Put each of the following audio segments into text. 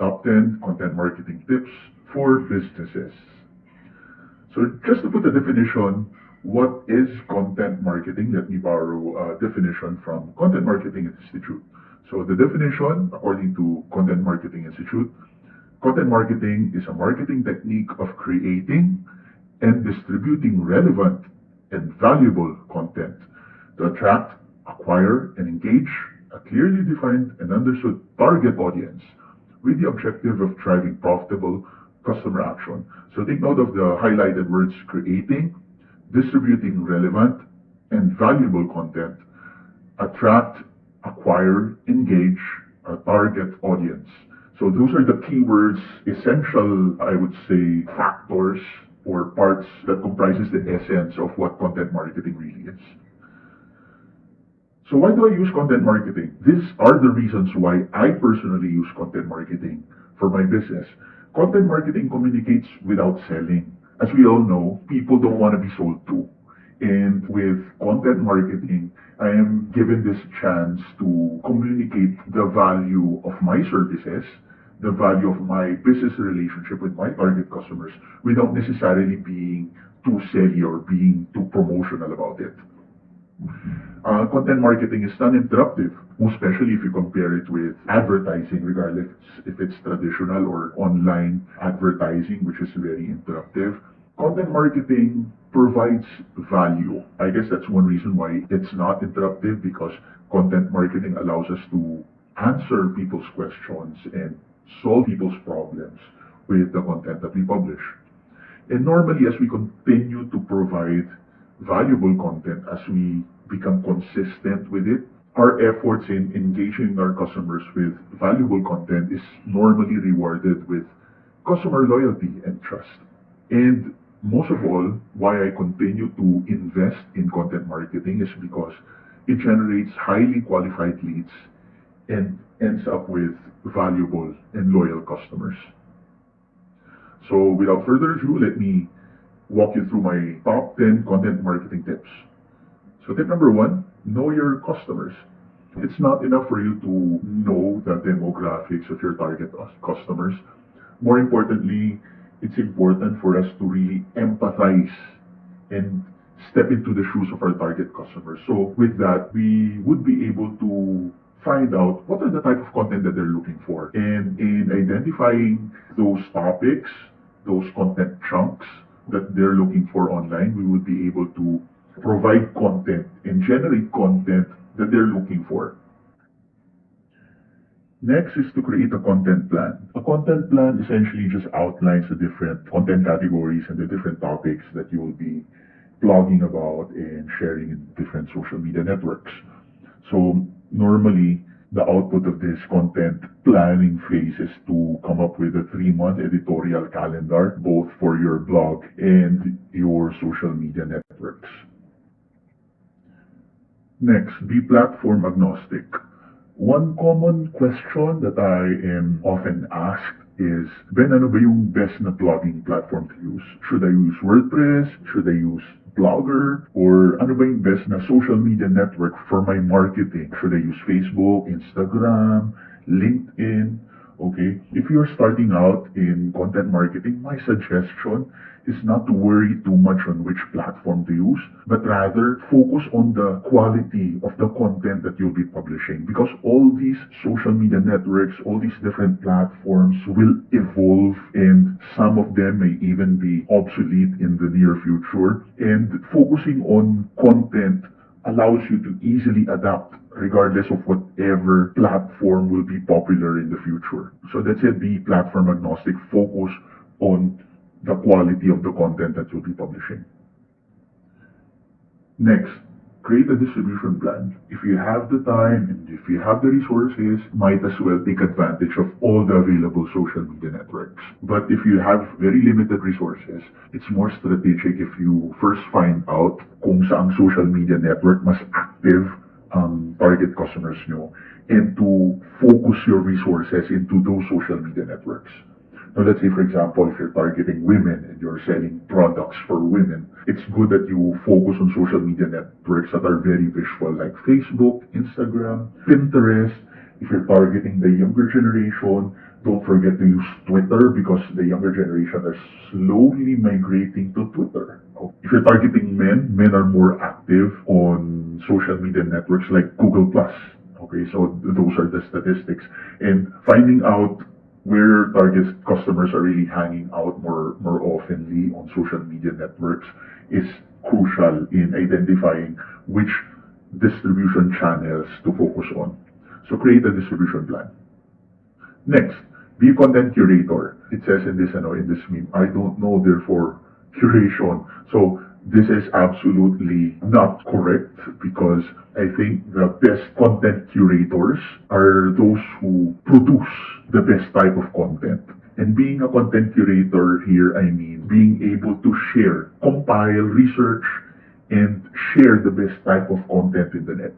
top 10 content marketing tips for businesses. So just to put a definition, what is content marketing? Let me borrow a definition from Content Marketing Institute. So the definition, according to Content Marketing Institute, content marketing is a marketing technique of creating and distributing relevant and valuable content to attract, acquire, and engage a clearly defined and understood target audience with the objective of driving profitable customer action. So take note of the highlighted words: creating, distributing relevant and valuable content, attract, acquire, engage a target audience. So those are the keywords, essential, I would say, factors or parts that comprises the essence of what content marketing really is. So why do I use content marketing? These are the reasons why I personally use content marketing for my business. Content marketing communicates without selling. As we all know, people don't want to be sold to. And with content marketing, I am given this chance to communicate the value of my services, the value of my business relationship with my target customers, without necessarily being too salesy or being too promotional about it. Content marketing is non-interruptive, especially if you compare it with advertising, regardless if it's traditional or online advertising, which is very interruptive. Content marketing provides value. I guess that's one reason why it's not interruptive, because content marketing allows us to answer people's questions and solve people's problems with the content that we publish. And normally, as we continue to provide valuable content, as we become consistent with it, our efforts in engaging our customers with valuable content is normally rewarded with customer loyalty and trust. And most of all, why I continue to invest in content marketing is because it generates highly qualified leads and ends up with valuable and loyal customers. So without further ado, let me walk you through my top 10 content marketing tips. So tip number one, know your customers. It's not enough for you to know the demographics of your target customers. More importantly, it's important for us to really empathize and step into the shoes of our target customers. So with that, we would be able to find out what are the type of content that they're looking for. And in identifying those topics, those content chunks that they're looking for online, we would be able to provide content and generate content that they're looking for. Next is to create a content plan. A content plan essentially just outlines the different content categories and the different topics that you will be blogging about and sharing in different social media networks. So normally, the output of this content planning phase is to come up with a 3-month editorial calendar, both for your blog and your social media networks. Next, be platform agnostic. One common question that I am often asked is, Ben, ano ba yung best na blogging platform to use? Should I use WordPress? Should I use Blogger? Or ano ba yung best na social media network for my marketing? Should I use Facebook, Instagram, LinkedIn? Okay, if you're starting out in content marketing, my suggestion is not to worry too much on which platform to use, but rather focus on the quality of the content that you'll be publishing. Because all these social media networks, all these different platforms will evolve, and some of them may even be obsolete in the near future. And focusing on content allows you to easily adapt regardless of whatever platform will be popular in the future. So that's it, be platform agnostic. Focus on the quality of the content that you'll be publishing. Next, create a distribution plan. If you have the time and if you have the resources, might as well take advantage of all the available social media networks. But if you have very limited resources, it's more strategic if you first find out kung saang social media network mas active ang target customers nyo, and to focus your resources into those social media networks. Now, let's say, for example, if you're targeting women and you're selling products for women, it's good that you focus on social media networks that are very visual, like Facebook, Instagram, Pinterest. If you're targeting the younger generation, Don't forget to use Twitter because the younger generation are slowly migrating to Twitter. If you're targeting men, men are more active on social media networks like Google Plus. Okay, so those are the statistics. And finding out where target customers are really hanging out more oftenly on social media networks is crucial in identifying which distribution channels to focus on. So create a distribution plan. Next, be a content curator. It says in this meme, I don't know, therefore curation. So this is absolutely not correct because I think the best content curators are those who produce the best type of content. And being a content curator here, I mean being able to share, compile, research, and share the best type of content in the net.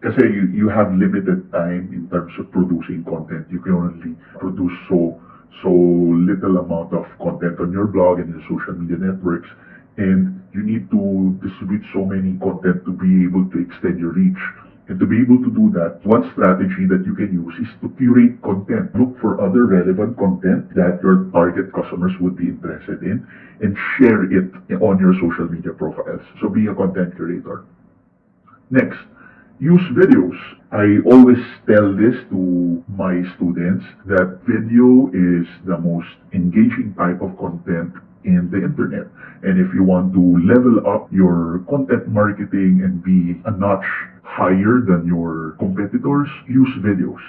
Kasi you have limited time in terms of producing content. You can only produce so little amount of content on your blog and your social media networks, and you need to distribute so many content to be able to extend your reach. And to be able to do that, one strategy that you can use is to curate content. Look for other relevant content that your target customers would be interested in and share it on your social media profiles. So be a content curator. Next, use videos. I always tell this to my students that video is the most engaging type of content in the internet. And if you want to level up your content marketing and be a notch higher than your competitors, use videos.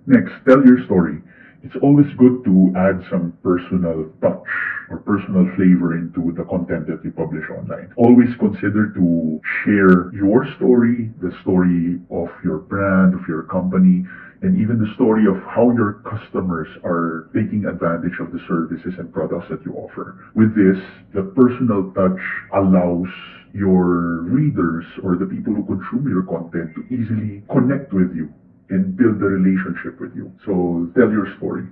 Next, tell your story. It's always good to add some personal touch or personal flavor into the content that you publish online. Always consider to share your story, the story of your brand, of your company, and even the story of how your customers are taking advantage of the services and products that you offer. With this, the personal touch allows your readers or the people who consume your content to easily connect with you and build a relationship with you. So tell your story.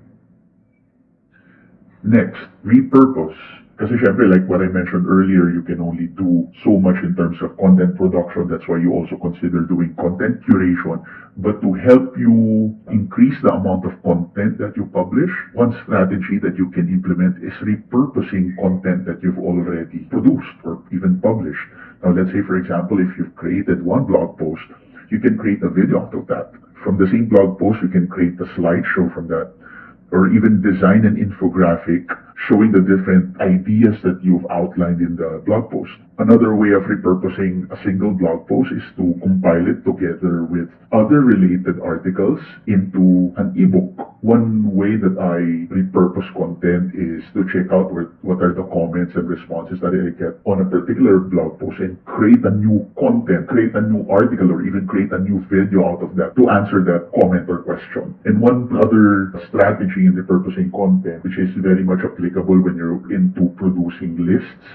Next, repurpose. Kasi syempre, like what I mentioned earlier, you can only do so much in terms of content production. That's why you also consider doing content curation. But to help you increase the amount of content that you publish, one strategy that you can implement is repurposing content that you've already produced or even published. Now, let's say, for example, if you've created one blog post, you can create a video out of that. From the same blog post, you can create a slideshow from that, or even design an infographic showing the different ideas that you've outlined in the blog post. Another way of repurposing a single blog post is to compile it together with other related articles into an ebook. One way that I repurpose content is to check out what are the comments and responses that I get on a particular blog post and create a new content, create a new article, or even create a new video out of that to answer that comment or question. And one other strategy in repurposing content, which is very much applicable when you're into producing lists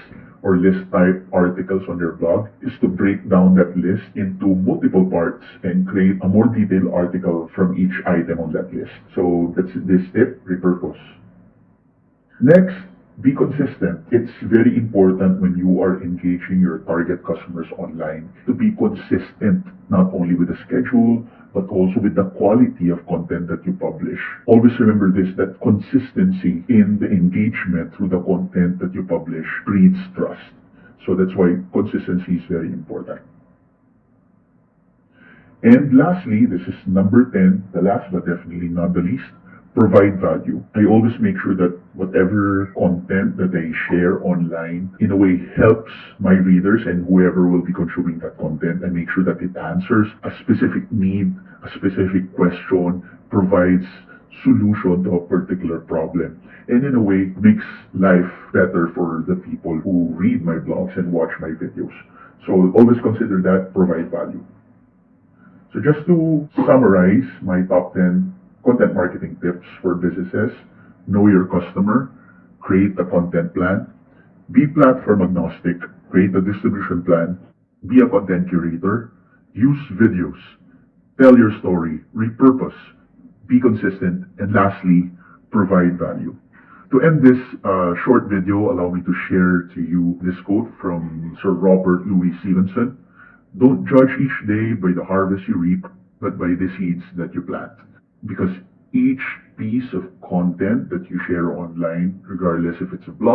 or list type articles on your blog, is to break down that list into multiple parts and create a more detailed article from each item on that list. So that's this tip, repurpose. Next, be consistent. It's very important when you are engaging your target customers online to be consistent, not only with the schedule, but also with the quality of content that you publish. Always remember this, that consistency in the engagement through the content that you publish breeds trust. So that's why consistency is very important. And lastly, this is number 10, the last but definitely not the least, provide value. I always make sure that whatever content that I share online in a way helps my readers and whoever will be consuming that content. I make sure that it answers a specific need, a specific question, provides solution to a particular problem, and in a way makes life better for the people who read my blogs and watch my videos. So always consider that, provide value. So just to summarize my top 10 content marketing tips for businesses: know your customer, create a content plan, be platform agnostic, create a distribution plan, be a content curator, use videos, tell your story, repurpose, be consistent, and lastly, provide value. To end this short video, allow me to share to you this quote from Sir Robert Louis Stevenson: "Don't judge each day by the harvest you reap, but by the seeds that you plant." Because each piece of content that you share online, regardless if it's a blog